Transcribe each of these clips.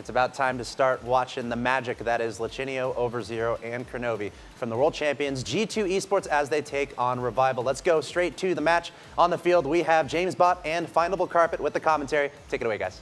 It's about time to start watching the magic that is Lichinio, Overzero, and Kronovi from the world champions G2 Esports as they take on Revival. Let's go straight to the match. On the field, we have James Bott and Findable Carpet with the commentary. Take it away, guys.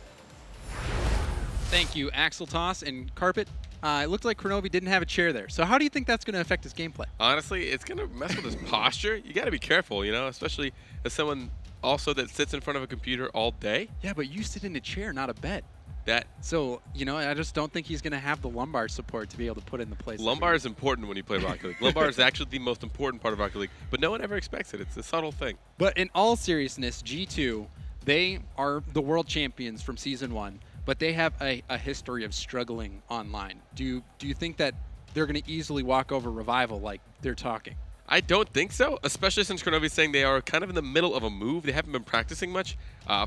Thank you, Axel Toss and Carpet. It looked like Kronovi didn't have a chair there. So how do you think that's going to affect his gameplay? Honestly, it's going to mess with his posture. You got to be careful, you know, especially as someone also that sits in front of a computer all day. Yeah, but you sit in a chair, not a bed. That. So, you know, I just don't think he's going to have the lumbar support to be able to put it in the place. Lumbar is important when you play Rocket League. Lumbar is actually the most important part of Rocket League, but no one ever expects it. It's a subtle thing. But in all seriousness, G2, they are the world champions from Season 1, but they have a history of struggling online. Do you think that they're going to easily walk over Revival like they're talking? I don't think so, especially since Kronovi's saying they are kind of in the middle of a move. They haven't been practicing much.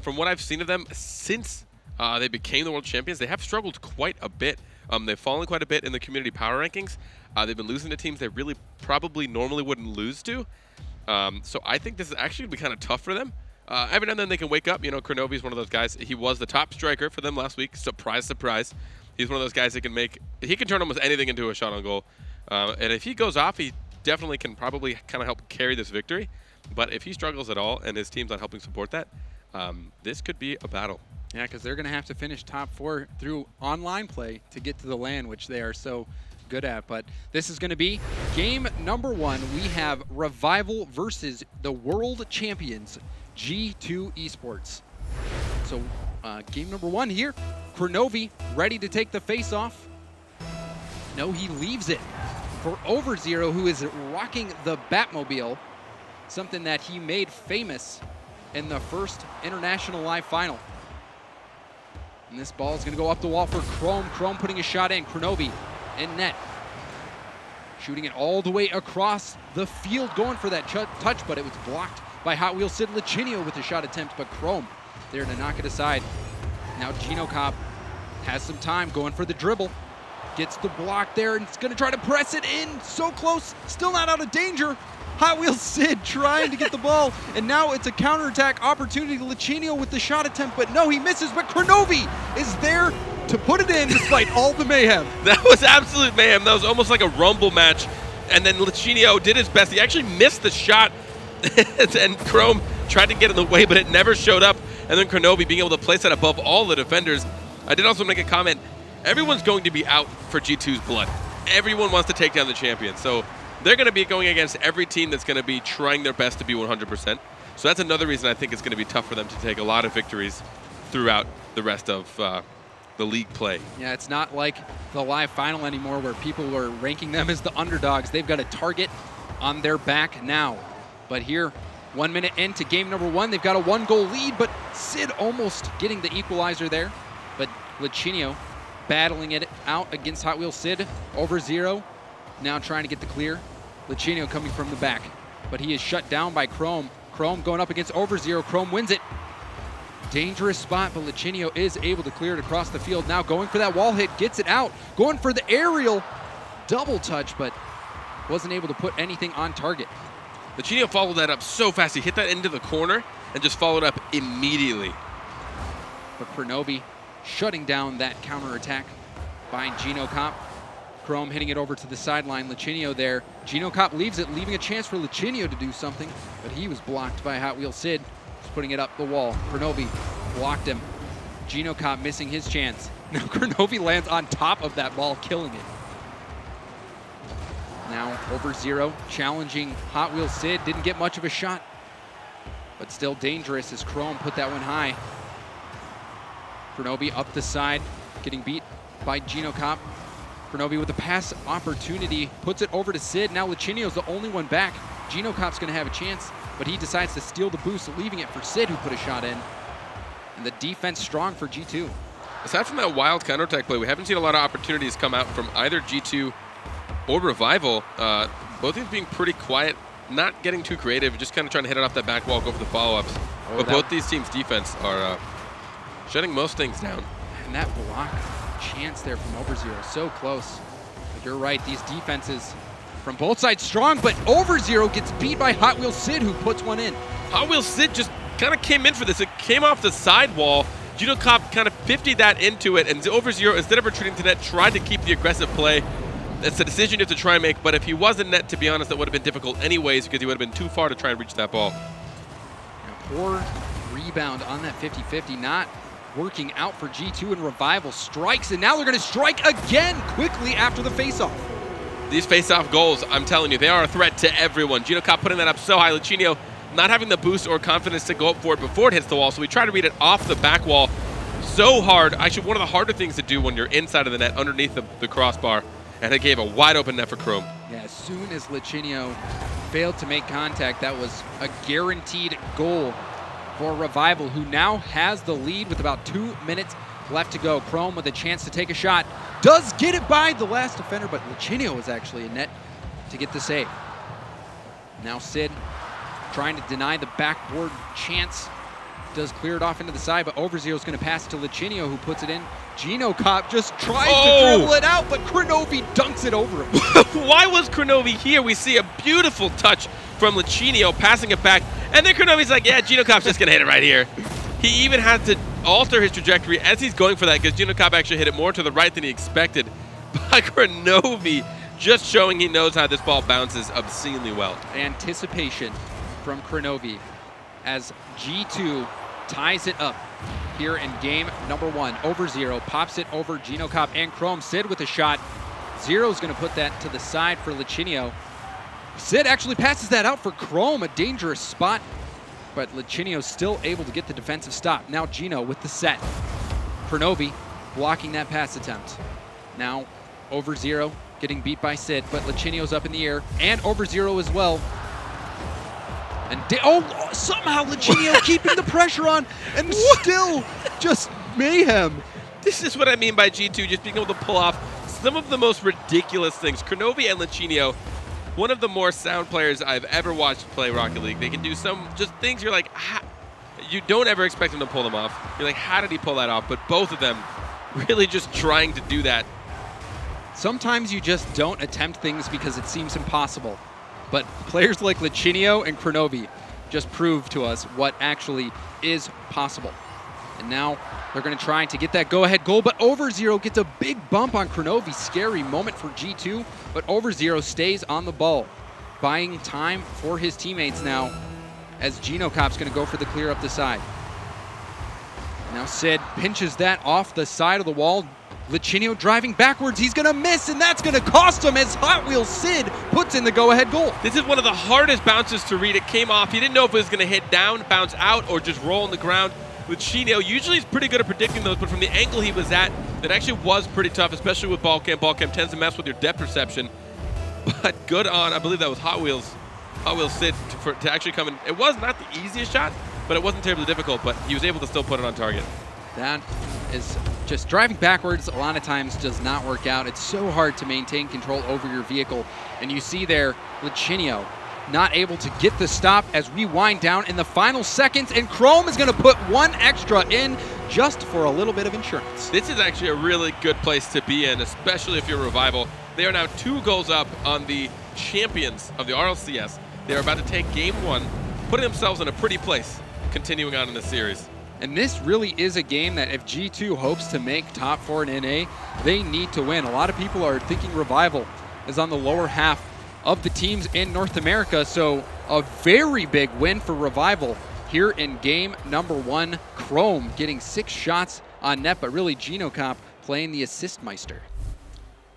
From what I've seen of them since they became the world champions, they have struggled quite a bit. They've fallen quite a bit in the community power rankings. They've been losing to teams they really probably normally wouldn't lose to. So I think this is actually going to be kind of tough for them. Every now and then they can wake up. You know, Kronovi's one of those guys. He was the top striker for them last week. Surprise, surprise. He's one of those guys that can make – he can turn almost anything into a shot on goal. And if he goes off, he definitely can probably kind of help carry this victory. But if he struggles at all and his team's not helping support that, this could be a battle. Yeah, because they're going to have to finish top 4 through online play to get to the LAN, which they are so good at. But this is going to be game number 1. We have Revival versus the world champions, G2 Esports. So game number 1 here. Kronovi ready to take the face off. No, he leaves it for Overzero, who is rocking the Batmobile, something that he made famous in the first International Live Final. And this ball is going to go up the wall for Chrome. Chrome putting a shot in. Kronovi in net. Shooting it all the way across the field, going for that touch, but it was blocked by Hot Wheels Sid. Lichinio with the shot attempt, but Chrome there to knock it aside. Now Genocop has some time, going for the dribble. Gets the block there, and it's going to try to press it in. So close, still not out of danger. Hot Wheels Sid trying to get the ball, and now it's a counterattack opportunity to Lichinio with the shot attempt, but no, he misses, but Kronovi is there to put it in despite all the mayhem. That was absolute mayhem. That was almost like a rumble match, and then Lichinio did his best. He actually missed the shot, and Chrome tried to get in the way, but it never showed up, and then Kronovi being able to place that above all the defenders. I did also make a comment. Everyone's going to be out for G2's blood. Everyone wants to take down the champion, so they're going to be going against every team that's going to be trying their best to be 100%. So that's another reason I think it's going to be tough for them to take a lot of victories throughout the rest of the league play. Yeah, it's not like the live final anymore where people were ranking them as the underdogs. They've got a target on their back now. But here, 1 minute into game number 1, they've got a 1-goal lead, but Sid almost getting the equalizer there. But Lichinio battling it out against Hot Wheels Sid. Overzero now trying to get the clear. Lichinio coming from the back, but he is shut down by Chrome. Chrome going up against Overzero. Chrome wins it. Dangerous spot, but Lichinio is able to clear it across the field. Now going for that wall hit, gets it out. Going for the aerial double touch, but wasn't able to put anything on target. Lichinio followed that up so fast. He hit that into the corner and just followed up immediately. But Kronovi shutting down that counterattack by Genocop. Chrome hitting it over to the sideline. Lichinio there. Genocop leaves it, leaving a chance for Lichinio to do something, but he was blocked by Hot Wheels Sid. Just putting it up the wall. Kronovi blocked him. Genocop missing his chance. Now Kronovi lands on top of that ball, killing it. Now Overzero challenging Hot Wheels Sid. Didn't get much of a shot, but still dangerous as Chrome put that one high. Kronovi up the side, getting beat by Genocop. Kronovi with the pass opportunity, puts it over to Sid. Now Lichinio's the only one back. Genocop's gonna have a chance, but he decides to steal the boost, leaving it for Sid, who put a shot in. And the defense strong for G2. Aside from that wild counterattack play, we haven't seen a lot of opportunities come out from either G2 or Revival. Both teams being pretty quiet, not getting too creative, just kind of trying to hit it off that back wall, go for the follow-ups. But both these teams' defense are shutting most things down. And that block chance there from Overzero, so close. But you're right, these defenses from both sides strong, but Overzero gets beat by Hot Wheels Sid, who puts one in. Hot Wheels Sid just kind of came in for this. It came off the side wall, Cop kind of 50'd that into it, and Over0, instead of retreating to net, tried to keep the aggressive play. That's a decision you have to try and make, but if he was in net, to be honest, that would have been difficult anyways because he would have been too far to try and reach that ball. Poor rebound on that 50-50, not working out for G2, and Revival strikes, and now they're going to strike again quickly after the faceoff. These face-off goals, I'm telling you, they are a threat to everyone. Cop putting that up so high. Lichinio not having the boost or confidence to go up for it before it hits the wall, so we try to read it off the back wall so hard. Actually, one of the harder things to do when you're inside of the net, underneath the crossbar, and it gave a wide open net for Chrome. Yeah, as soon as Lichinio failed to make contact, that was a guaranteed goal for Revival, who now has the lead with about 2 minutes left to go. Chrome with a chance to take a shot. Does get it by the last defender, but Lichinio is actually in net to get the save. Now Sid trying to deny the backboard chance. Does clear it off into the side, but Over0 is going to pass it to Lichinio, who puts it in. Cop just tries to dribble it out, but Kronovi dunks it over him. Why was Kronovi here? We see a beautiful touch from Lichinio passing it back, and then Kronovi's like, yeah, Cop's just going to hit it right here. He even had to alter his trajectory as he's going for that because Cop actually hit it more to the right than he expected. But Kronovi just showing he knows how this ball bounces obscenely well. Anticipation from Kronovi as G2 ties it up here in game number 1. Over0 pops it over Cop and Chrome. Sid with a shot. Zero's going to put that to the side for Lichinio. Sid actually passes that out for Chrome, a dangerous spot, but Lichinio's still able to get the defensive stop. Now Gino with the set. Kronovi blocking that pass attempt. Now Over0 getting beat by Sid, but Lichinio's up in the air, and Over0 as well. And somehow Lichinio keeping the pressure on, and still just mayhem. This is what I mean by G2 just being able to pull off some of the most ridiculous things. Kronovi and Lichinio, one of the more sound players I've ever watched play Rocket League. They can do some just things you're like, you don't ever expect them to pull them off. You're like, how did he pull that off? But both of them really just trying to do that. Sometimes you just don't attempt things because it seems impossible. But players like Lichinio and Kronovi just prove to us what actually is possible. And now they're going to try to get that go-ahead goal, but Over0 gets a big bump on Kronovi. Scary moment for G2, but Over0 stays on the ball, buying time for his teammates now as Cop's going to go for the clear up the side. Now Sid pinches that off the side of the wall. Lichinio driving backwards, he's going to miss, and that's going to cost him as Hot Wheels Sid puts in the go-ahead goal. This is one of the hardest bounces to read. It came off. He didn't know if it was going to hit down, bounce out, or just roll on the ground. Lichinio usually is pretty good at predicting those, but from the angle he was at, that actually was pretty tough, especially with ball cam. Ball cam tends to mess with your depth perception. But good on, I believe that was Hot Wheels Sid to actually come in. It was not the easiest shot, but it wasn't terribly difficult, but he was able to still put it on target. That is just driving backwards a lot of times does not work out. It's so hard to maintain control over your vehicle. And you see there, Lichinio not able to get the stop as we wind down in the final seconds, and Chrome is going to put one extra in just for a little bit of insurance. This is actually a really good place to be in, especially if you're Revival. They are now 2 goals up on the champions of the RLCS. They are about to take game 1, putting themselves in a pretty place, continuing on in the series. And this really is a game that if G2 hopes to make top 4 in NA, they need to win. A lot of people are thinking Revival is on the lower half of the teams in North America, so a very big win for Revival here in game number 1. Chrome getting 6 shots on net, but really Cop playing the assist meister.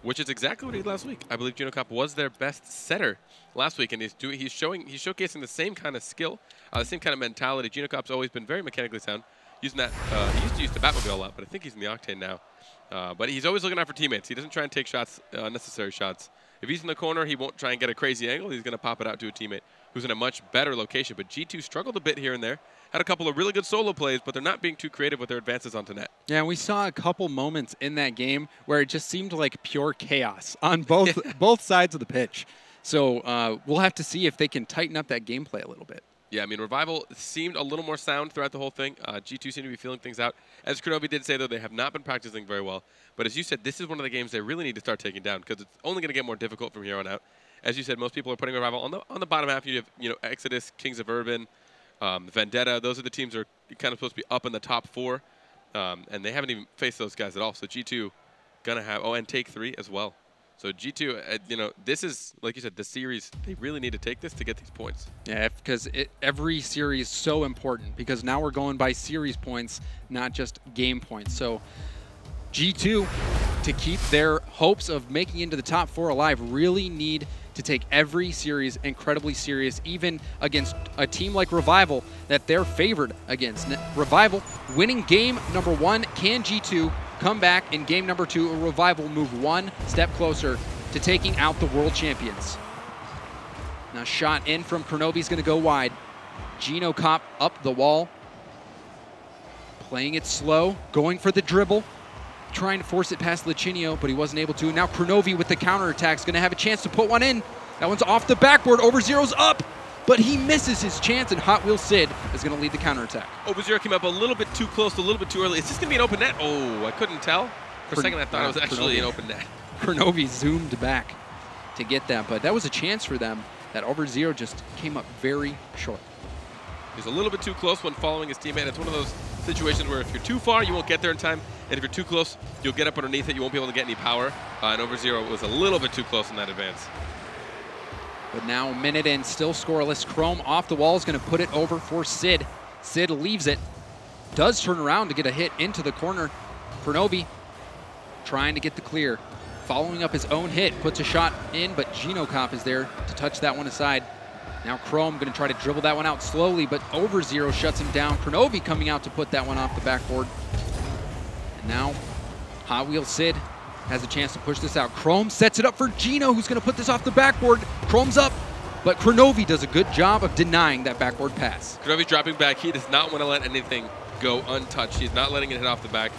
Which is exactly what he did last week. I believe Cop was their best setter last week, and he's showcasing the same kind of skill, the same kind of mentality. Cop's always been very mechanically sound, using that. He used to use the Batmobile a lot, but I think he's in the Octane now. But he's always looking out for teammates. He doesn't try and take shots, unnecessary shots. If he's in the corner, he won't try and get a crazy angle. He's going to pop it out to a teammate who's in a much better location. But G2 struggled a bit here and there. Had a couple of really good solo plays, but they're not being too creative with their advances onto net. Yeah, we saw a couple moments in that game where it just seemed like pure chaos on both sides of the pitch. So we'll have to see if they can tighten up that gameplay a little bit. Yeah, I mean, Revival seemed a little more sound throughout the whole thing. G2 seemed to be feeling things out. As Kronovi did say, though, they have not been practicing very well. But as you said, this is one of the games they really need to start taking down because it's only going to get more difficult from here on out. As you said, most people are putting Revival on the bottom half. You have Exodus, Kings of Urban, Vendetta. Those are the teams that are kind of supposed to be up in the top 4. and they haven't even faced those guys at all. So G2 gonna have, oh, and take 3 as well. So G2, you know, this is, like you said, the series, they really need to take this to get these points. Yeah, because every series is so important, because now we're going by series points, not just game points. So G2, to keep their hopes of making into the top 4 alive, really need to take every series incredibly serious, even against a team like Revival that they're favored against. Revival winning game number 1, can G2 come back in game number 2, or Revival move 1 step closer to taking out the world champions? Now shot in from Kronovi's gonna go wide. Gino Cop up the wall, playing it slow, going for the dribble, trying to force it past Lichinio, but he wasn't able to. Now Kronovi with the counterattack is going to have a chance to put one in. That one's off the backboard. OverZero's up, but he misses his chance, and Hot Wheels Sid is going to lead the counterattack. OverZero came up a little bit too close, a little bit too early. Is this going to be an open net? Oh, I couldn't tell. For a second, I thought it was actually an open net. Kronovi zoomed back to get that, but that was a chance for them. That OverZero just came up very short. He's a little bit too close when following his teammate. It's one of those situations where if you're too far, you won't get there in time. And if you're too close, you'll get up underneath it. You won't be able to get any power. And OverZero was a little bit too close in that advance. But now a minute in, still scoreless. Chrome off the wall is going to put it over for Sid. Sid leaves it. Does turn around to get a hit into the corner. Kronovi trying to get the clear. Following up his own hit, puts a shot in, but Gino Cop is there to touch that one aside. Now Chrome going to try to dribble that one out slowly, but OverZero shuts him down. Kronovi coming out to put that one off the backboard. And now Hot Wheels Sid has a chance to push this out. Chrome sets it up for Gino, who's going to put this off the backboard. Chrome's up, but Kronovi does a good job of denying that backboard pass. Kronovi's dropping back. He does not want to let anything go untouched. He's not letting it hit off the back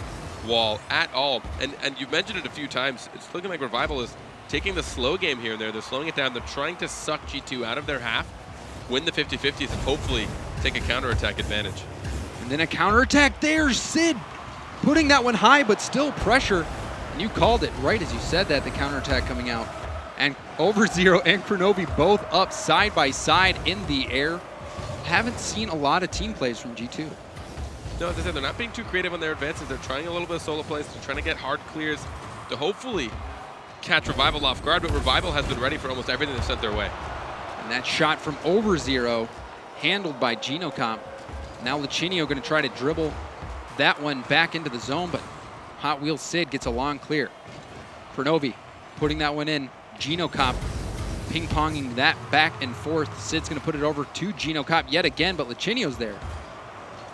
wall at all. And you've mentioned it a few times. It's looking like Revival is taking the slow game here and there. They're slowing it down. They're trying to suck G2 out of their half, win the 50-50s, and hopefully take a counterattack advantage. And then a counterattack there. Sid putting that one high, but still pressure. And you called it right as you said that, the counterattack coming out. And OverZero and Kronovi both up side by side in the air. Haven't seen a lot of team plays from G2. No, as I said, they're not being too creative on their advances. They're trying a little bit of solo plays. They're trying to get hard clears to hopefully catch Revival off guard, but Revival has been ready for almost everything they've sent their way. And that shot from OverZero, handled by Gino Comp. Now Lichinio going to try to dribble that one back into the zone, but Hot Wheels Sid gets a long clear. Kronovi putting that one in. Gino Comp ping-ponging that back and forth. Sid's going to put it over to Gino Comp yet again, but Lichinio's there.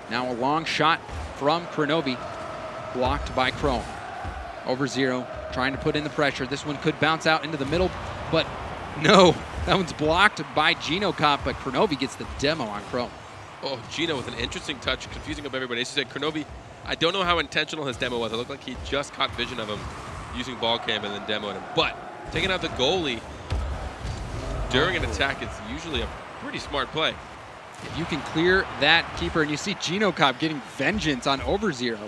Now a long shot from Kronovi, blocked by Chrome. OverZero trying to put in the pressure. This one could bounce out into the middle, but no, that one's blocked by Gino Cop, but Kronovi gets the demo on Chrome. Oh, Gino with an interesting touch, confusing up everybody. As you said, Kronovi, I don't know how intentional his demo was. It looked like he just caught vision of him using ball cam and then demoed him. But taking out the goalie during an attack is usually a pretty smart play. If you can clear that keeper, and you see Gino Cop getting vengeance on OverZero.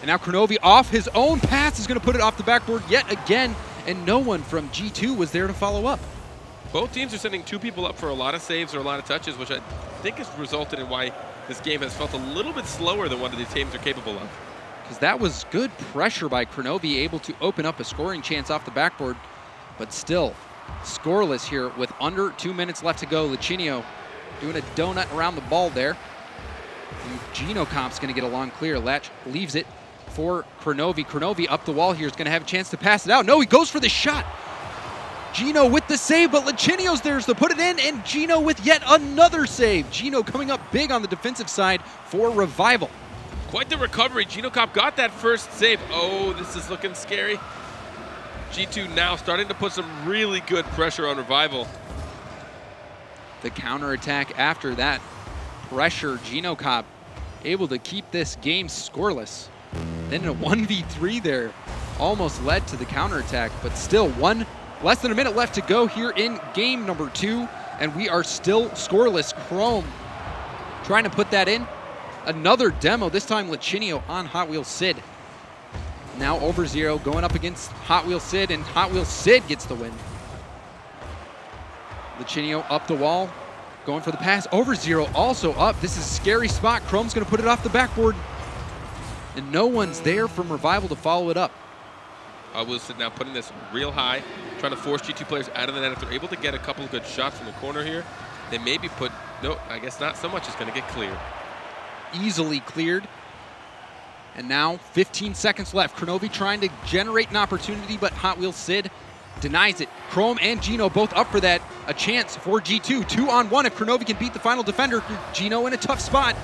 And now Kronovi off his own pass is going to put it off the backboard yet again, and no one from G2 was there to follow up. Both teams are sending 2 people up for a lot of saves or a lot of touches, which I think has resulted in why this game has felt a little bit slower than what these teams are capable of. Because that was good pressure by Kronovi, able to open up a scoring chance off the backboard, but still scoreless here with under 2 minutes left to go. Lichinio doing a donut around the ball there. And Gino Comp's going to get a long clear. Latch leaves it for Kronovi. Kronovi up the wall here is going to have a chance to pass it out. No, he goes for the shot. Gino with the save, but Lichinio's there to put it in, and Gino with yet another save. Gino coming up big on the defensive side for Revival. Quite the recovery. Gino Cop got that first save. Oh, this is looking scary. G2 now starting to put some really good pressure on Revival. The counterattack after that pressure, Gino Cop able to keep this game scoreless. Then a 1v3 there almost led to the counterattack, but still less than a minute left to go here in game number 2, and we are still scoreless. Chrome trying to put that in. Another demo, this time Lichinio on Hot Wheels Sid. Now OverZero going up against Hot Wheels Sid, and Hot Wheels Sid gets the win. Lichinio up the wall, going for the pass. OverZero also up. This is a scary spot. Chrome's going to put it off the backboard. and no one's there from Revival to follow it up. Wilson now putting this real high, trying to force G2 players out of the net. If they're able to get a couple of good shots from the corner here, they maybe put, no, I guess not so much. It's going to get cleared. Easily cleared. And now 15 seconds left. Kronovi trying to generate an opportunity, but Hot Wheels Sid denies it. Chrome and Gino both up for that. A chance for G2. 2-on-1 if Kronovi can beat the final defender. Gino in a tough spot,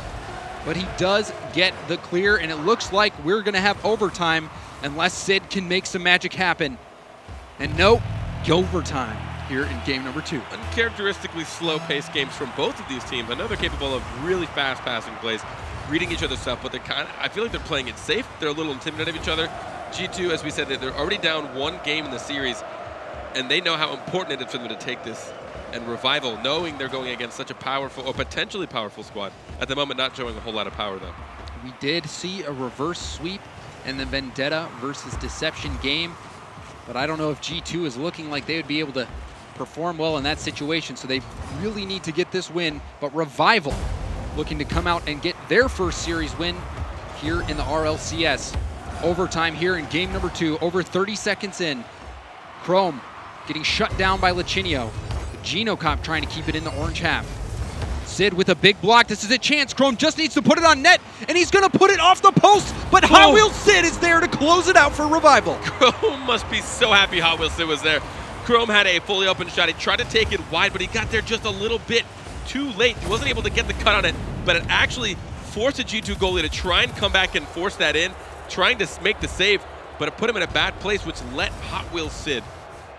but he does get the clear, and it looks like we're going to have overtime unless Sid can make some magic happen. And no, overtime here in game number 2. Uncharacteristically slow-paced games from both of these teams. I know they're capable of really fast passing plays, reading each other's stuff, but they're I feel like they're playing it safe. They're a little intimidating of each other. G2, as we said, they're already down 1 game in the series, and they know how important it is for them to take this. And Revival, knowing they're going against such a powerful or potentially powerful squad, at the moment not showing a whole lot of power, though. We did see a reverse sweep in the Vendetta versus Deception game, but I don't know if G2 is looking like they would be able to perform well in that situation, so they really need to get this win. But Revival looking to come out and get their first series win here in the RLCS. Overtime here in game number 2, over 30 seconds in. Chrome getting shut down by Lichinio. Gino Cop trying to keep it in the orange half. Sid with a big block. This is a chance. Chrome just needs to put it on net, and he's going to put it off the post, but Hot Wheels Sid is there to close it out for Revival. Chrome must be so happy Hot Wheels Sid was there. Chrome had a fully open shot. He tried to take it wide, but he got there just a little bit too late. He wasn't able to get the cut on it, but it actually forced a G2 goalie to try and come back and force that in, trying to make the save, but it put him in a bad place, which let Hot Wheels Sid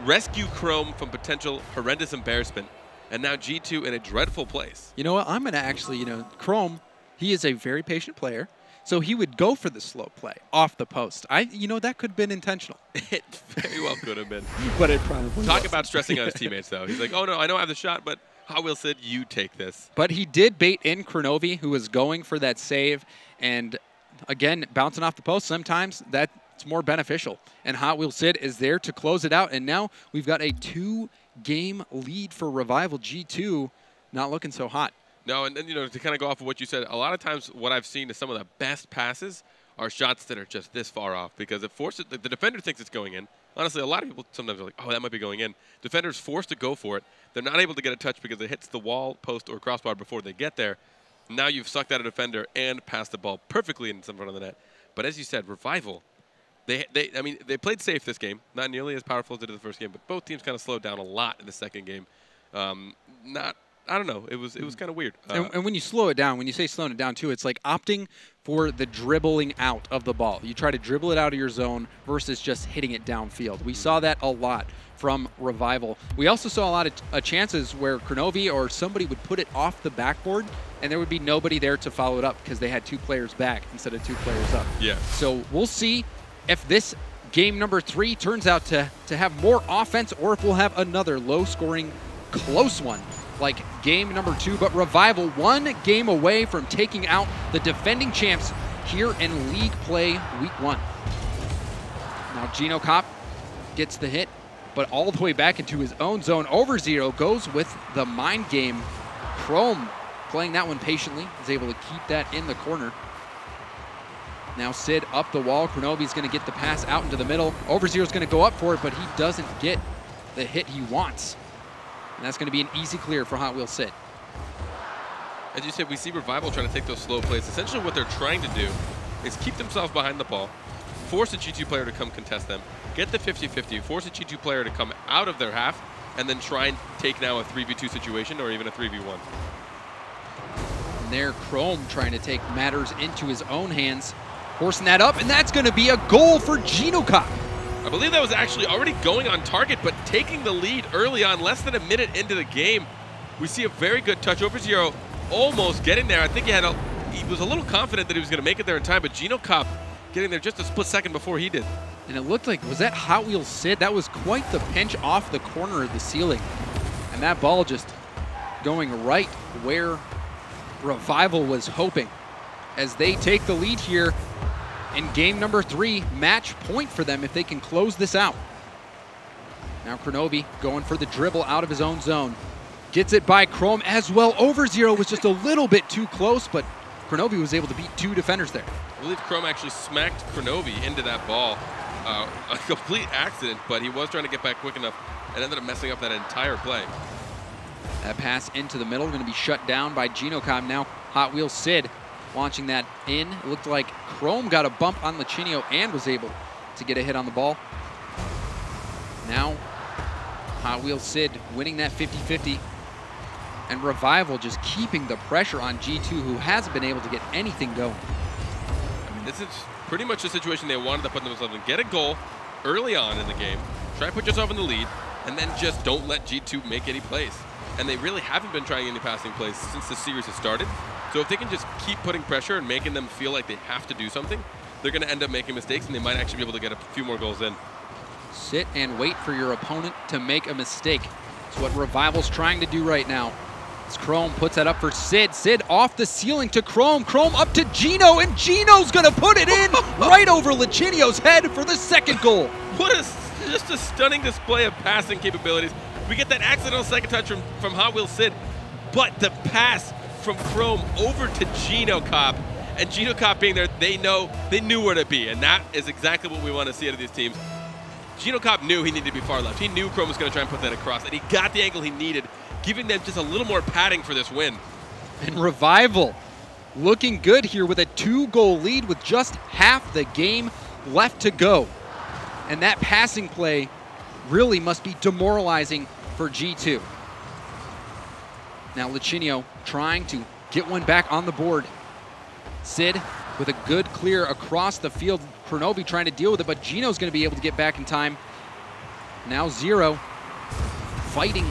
rescue Chrome from potential horrendous embarrassment. And now G2 in a dreadful place. You know what? I'm going to actually, Chrome, he is a very patient player, so he would go for the slow play off the post. That could have been intentional. It very well could have been. But it probably wasn't. Talk about stressing out his teammates, though. He's like, oh, no, I know I have the shot, but Hot Wheels Sid, you take this. But he did bait in Kronovi, who was going for that save. And, again, bouncing off the post, sometimes that's more beneficial. And Hot Wheels Sid is there to close it out. And now we've got a 2-game lead for Revival. G2 not looking so hot. No, and then, to kind of go off of what you said, a lot of times what I've seen is some of the best passes are shots that are just this far off, because it forces the defender thinks it's going in. Honestly, a lot of people sometimes are like, oh, that might be going in. Defender's forced to go for it. They're not able to get a touch because it hits the wall, post, or crossbar before they get there. Now you've sucked out a defender and passed the ball perfectly in front of the net. But as you said, Revival, they played safe this game. Not nearly as powerful as they did the first game, but both teams kind of slowed down a lot in the second game. I don't know. It was kind of weird. And when you slow it down, when you say slowing it down too, it's like opting for the dribbling out of the ball. You try to dribble it out of your zone versus just hitting it downfield. We saw that a lot from Revival. We also saw a lot of chances where Kronovi or somebody would put it off the backboard, and there would be nobody there to follow it up because they had 2 players back instead of 2 players up. Yeah. So we'll see if this game number 3 turns out to have more offense, or if we'll have another low-scoring, close one like game number 2. But Revival 1 game away from taking out the defending champs here in League Play Week 1. Now Gino Cop gets the hit, but all the way back into his own zone. Over0 goes with the mind game. Chrome playing that one patiently, is able to keep that in the corner. Now Sid up the wall. Kronovi's going to get the pass out into the middle. Over0's going to go up for it, but he doesn't get the hit he wants. And that's going to be an easy clear for Hot Wheels Sid. As you said, we see Revival trying to take those slow plays. Essentially what they're trying to do is keep themselves behind the ball, force a G2 player to come contest them, get the 50-50, force a G2 player to come out of their half, and then try and take now a 3v2 situation or even a 3v1. And there, Chrome trying to take matters into his own hands, forcing that up, and that's going to be a goal for Gino Cop. I believe that was actually already going on target, but taking the lead early on, less than a minute into the game. We see a very good touch. Over0 almost getting there. I think he was a little confident that he was going to make it there in time, but Gino Cop getting there just a split second before he did. And it looked like, was that Hot Wheels Sid? That was quite the pinch off the corner of the ceiling. And that ball just going right where Revival was hoping. As they take the lead here in game number 3, match point for them if they can close this out. Now Kronovi going for the dribble out of his own zone. Gets it by Chrome as well. Over0 was just a little bit too close, but Kronovi was able to beat 2 defenders there. I believe Chrome actually smacked Kronovi into that ball. A complete accident, but he was trying to get back quick enough and ended up messing up that entire play. That pass into the middle going to be shut down by Genocom. Now Hot Wheels Sid launching that in. It looked like Chrome got a bump on Lichinio and was able to get a hit on the ball. Now Hot Wheels Sid winning that 50-50. And Revival just keeping the pressure on G2, who hasn't been able to get anything going. I mean, this is pretty much the situation they wanted to put themselves in. Get a goal early on in the game, try to put yourself in the lead, and then just don't let G2 make any plays. And they really haven't been trying any passing plays since the series has started. So if they can just keep putting pressure and making them feel like they have to do something, they're going to end up making mistakes, and they might actually be able to get a few more goals in. Sit and wait for your opponent to make a mistake. It's what Revival's trying to do right now. As Chrome puts that up for Sid. Sid off the ceiling to Chrome. Chrome up to Gino, and Gino's gonna put it in right over Lichinio's head for the second goal. What just a stunning display of passing capabilities. We get that accidental second touch from Hot Wheels Sid, but the pass from Chrome over to Gino Cop, and Gino Cop being there, they knew where to be, and that is exactly what we want to see out of these teams. Gino Cop knew he needed to be far left. He knew Chrome was going to try and put that across, and he got the angle he needed, giving them just a little more padding for this win. And Revival looking good here with a 2-goal lead with just half the game left to go. And that passing play really must be demoralizing for G2. Now Lichinio trying to get one back on the board. Sid with a good clear across the field. Kronovi trying to deal with it, but Gino's going to be able to get back in time. Now Zero fighting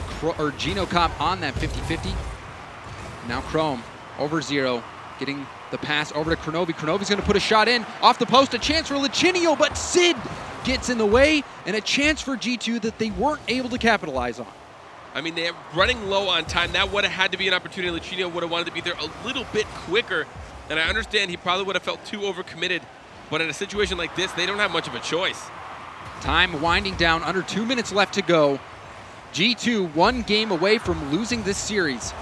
Gino Cop on that 50-50. Now Chrome over Zero, getting the pass over to Kronovi. Kronovi's going to put a shot in off the post, a chance for Lichinio, but Sid gets in the way, and a chance for G2 that they weren't able to capitalize on. I mean, they're running low on time. That would have had to be an opportunity. Lichinio would have wanted to be there a little bit quicker, and I understand he probably would have felt too overcommitted, but in a situation like this, they don't have much of a choice. Time winding down, under 2 minutes left to go. G2 1 game away from losing this series.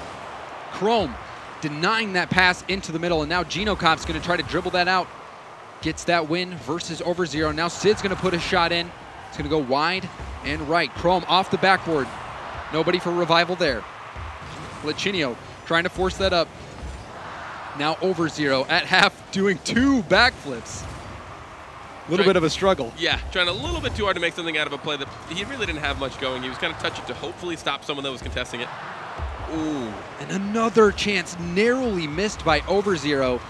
Chrome denying that pass into the middle, and now Gino Cop's going to try to dribble that out. Gets that win versus over Zero. Now Sid's going to put a shot in. It's going to go wide and right. Chrome off the backboard. Nobody for Revival there. Lichinio trying to force that up. Now over Zero at half, doing 2 backflips. A little bit of a struggle. Yeah, trying a little bit too hard to make something out of a play that he really didn't have much going. He was kind of touching to hopefully stop someone that was contesting it. Ooh, and another chance narrowly missed by over Zero.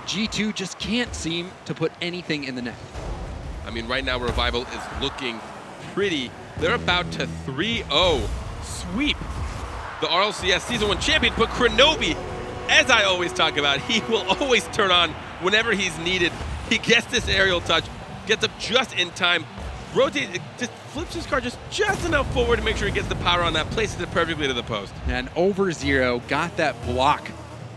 G2 just can't seem to put anything in the net. I mean, right now Revival is looking pretty. They're about to 3-0 sweep the RLCS Season 1 champion, but Kronovi, as I always talk about, he will always turn on whenever he's needed. He gets this aerial touch, gets up just in time, rotates, just flips his car just enough forward to make sure he gets the power on that, places it perfectly to the post. And over Zero got that block,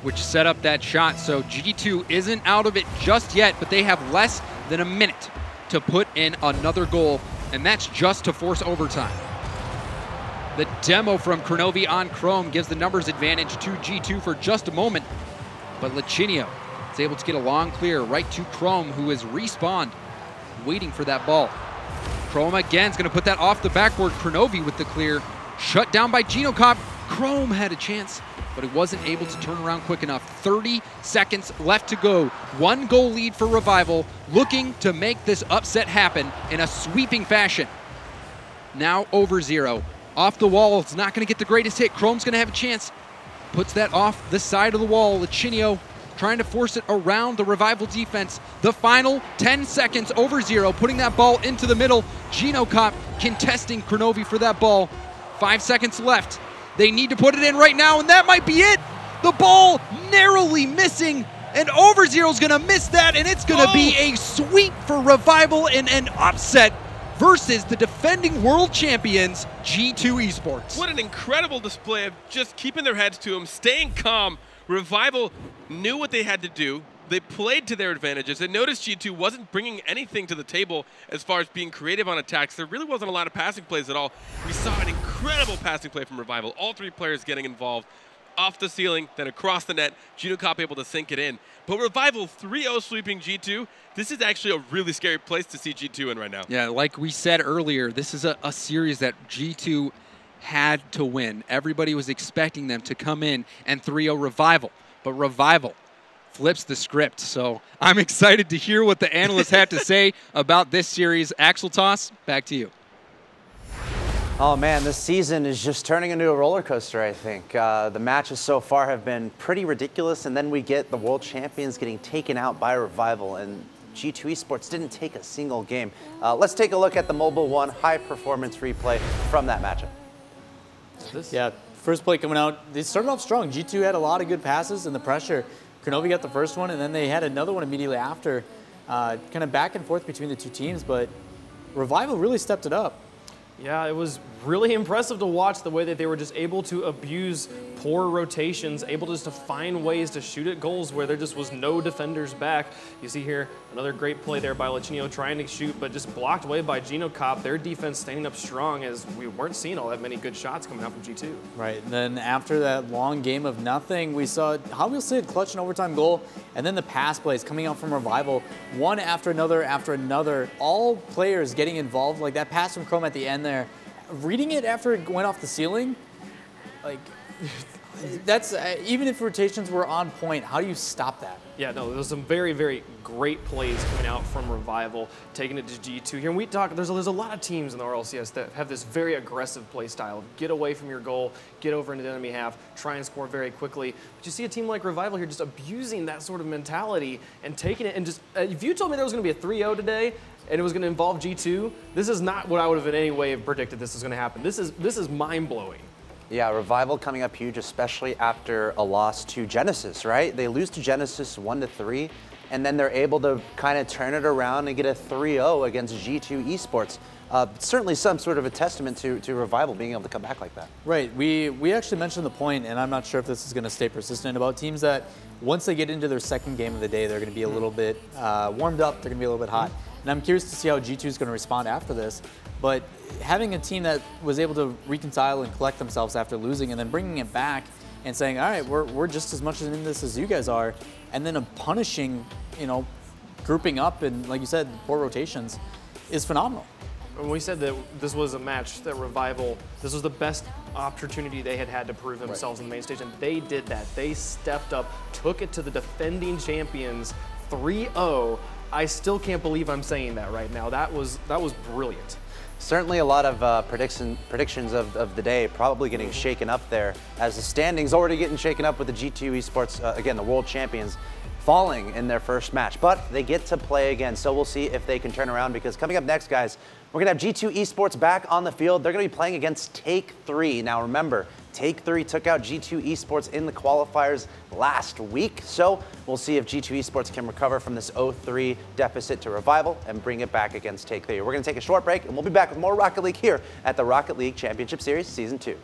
which set up that shot. So G2 isn't out of it just yet, but they have less than a minute to put in another goal, and that's just to force overtime. The demo from Kronovi on Chrome gives the numbers advantage to G2 for just a moment, but Lichinio is able to get a long clear right to Chrome, who is respawned, waiting for that ball. Chrome again is going to put that off the backboard. Kronovi with the clear, shut down by Gino Cop. Chrome had a chance, but he wasn't able to turn around quick enough. 30 seconds left to go. 1 goal lead for Revival, looking to make this upset happen in a sweeping fashion. Now over Zero. Off the wall, it's not going to get the greatest hit. Chrome's going to have a chance. Puts that off the side of the wall. Lichinio trying to force it around the Revival defense. The final 10 seconds over Zero, putting that ball into the middle. Gino Cop contesting Kronovi for that ball. 5 seconds left. They need to put it in right now, and that might be it. The ball narrowly missing, and over Zero's going to miss that, and it's going to be a sweep for Revival and an upset versus the defending world champions, G2 Esports. What an incredible display of just keeping their heads to them, staying calm. Revival knew what they had to do. They played to their advantages. They noticed G2 wasn't bringing anything to the table as far as being creative on attacks. There really wasn't a lot of passing plays at all. We saw an incredible passing play from Revival. All 3 players getting involved. off the ceiling, then across the net. GinoCop able to sink it in. But Revival 3-0 sweeping G2. This is actually a really scary place to see G2 in right now. Yeah, like we said earlier, this is a series that G2 had to win. Everybody was expecting them to come in and 3-0 Revival. But Revival flips the script. So I'm excited to hear what the analysts have to say about this series. Axel Toss, back to you. Oh man, this season is just turning into a roller coaster, I think. The matches so far have been pretty ridiculous, and then we get the world champions getting taken out by Revival, and G2 Esports didn't take a single game. Let's take a look at the Mobile One high performance replay from that matchup. Yeah, first play coming out, they started off strong. G2 had a lot of good passes and the pressure. Kronovi got the first one, and then they had another one immediately after. Kind of back and forth between the two teams, but Revival really stepped it up. Yeah, it was really impressive to watch the way that they were just able to abuse poor rotations, able just to find ways to shoot at goals where there just was no defenders back. You see here another great play there by Lachinio trying to shoot, but just blocked away by GinoCop. Their defense standing up strong as we weren't seeing all that many good shots coming out from G2. Right, and then after that long game of nothing, we saw Javier Cid clutch an overtime goal, and then the pass plays coming out from Revival, one after another, all players getting involved, like that pass from Chrome at the end there. Reading it after it went off the ceiling, like, that's, even if rotations were on point, how do you stop that? Yeah, no, there was some very, very great plays coming out from Revival, taking it to G2 here. And we talk, there's a lot of teams in the RLCS that have this very aggressive play style. Get away from your goal, get over into the enemy half, try and score very quickly. But you see a team like Revival here just abusing that sort of mentality and taking it and just, if you told me there was going to be a 3-0 today, and it was going to involve G2, this is not what I would have in any way predicted this was going to happen. This is mind-blowing. Yeah, Revival coming up huge, especially after a loss to Genesis, right? They lose to Genesis 1-3, and then they're able to kind of turn it around and get a 3-0 against G2 Esports. Certainly some sort of a testament to Revival being able to come back like that. Right, we actually mentioned the point, and I'm not sure if this is going to stay persistent, about teams that once they get into their second game of the day, they're going to be a little bit warmed up, they're going to be a little bit hot. And I'm curious to see how G2 is going to respond after this. But having a team that was able to reconcile and collect themselves after losing and then bringing it back and saying, all right, we're just as much in this as you guys are, and then a punishing, grouping up and, like you said, poor rotations is phenomenal. When we said that this was a match that Revival, this was the best opportunity they had to prove themselves in the main stage, and they did that. They stepped up, took it to the defending champions 3-0. I still can't believe I'm saying that right now. That was brilliant. Certainly a lot of predictions of the day probably getting shaken up there, as the standings already getting shaken up with the G2 Esports, again, the world champions, falling in their first match. But they get to play again, so we'll see if they can turn around, because coming up next, guys, we're going to have G2 Esports back on the field. They're going to be playing against Take3. Now remember, Take3 took out G2 Esports in the qualifiers last week, so we'll see if G2 Esports can recover from this 0-3 deficit to Revival and bring it back against Take3. We're going to take a short break, and we'll be back with more Rocket League here at the Rocket League Championship Series Season 2.